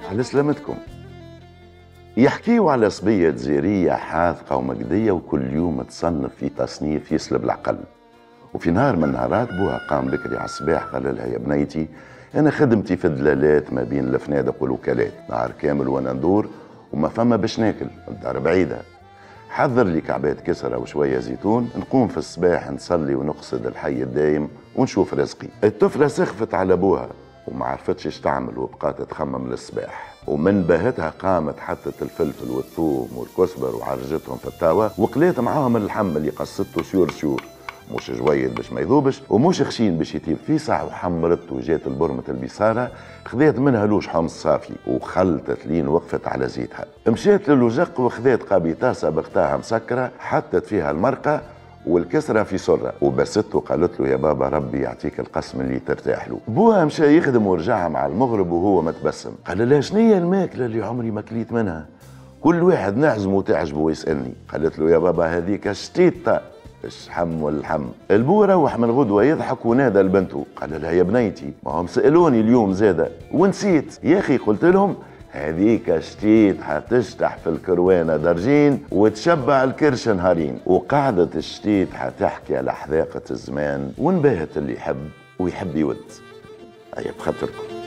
على سلامتكم. يحكيوا على صبية جزيرية حاذقة ومجدية وكل يوم تصنف في تصنيف يسلب العقل. وفي نهار من النهارات بوها قام بكري على الصباح قال لها: يا بنيتي أنا خدمتي في الدلالات ما بين الفنادق والوكالات، نهار كامل وأنا ندور وما فما باش ناكل، الدار بعيدة. حضر لي كعبات كسرة وشوية زيتون، نقوم في الصباح نصلي ونقصد الحي الدايم ونشوف رزقي. الطفلة سخفت على أبوها وما عرفتش ايش تعمل وبقات تخمم للصباح، ومن بهتها قامت حطت الفلفل والثوم والكزبر وعرجتهم في التاوة وقليت معاهم اللحم اللي قصته شيور شيور، مش جويد باش ما يذوبش ومش خشين باش يطيب فيسع، وحمرت وجات البرمة البصارة خذيت منها لوش حمص صافي وخلطت لين وقفت على زيتها. مشيت للوجق وخذيت قابيطاسة بختاها مسكرة حطت فيها المرقة والكسرة في سرة وبسته وقالت له: يا بابا ربي يعطيك القسم اللي ترتاح له. بوها مشى يخدم ورجع مع المغرب وهو متبسم. قال لها: شنية الماكلة اللي عمري ما كليت منها؟ كل واحد نعزمه وتعجبه ويسألني. قالت له: يا بابا هذيك شتيتا الشحم واللحم. البو روح من غدوة يضحك ونادى لبنته قال لها: يا بنيتي ما هم سألوني اليوم زادة ونسيت يا أخي، قلت لهم هذيك شتيت حتشتح في الكروانة درجين وتشبع الكرش نهارين. وقعدت الشتيت حتحكي على حذاقة الزمان ونبهت اللي يحب ويحب يود. أي بخاطركم.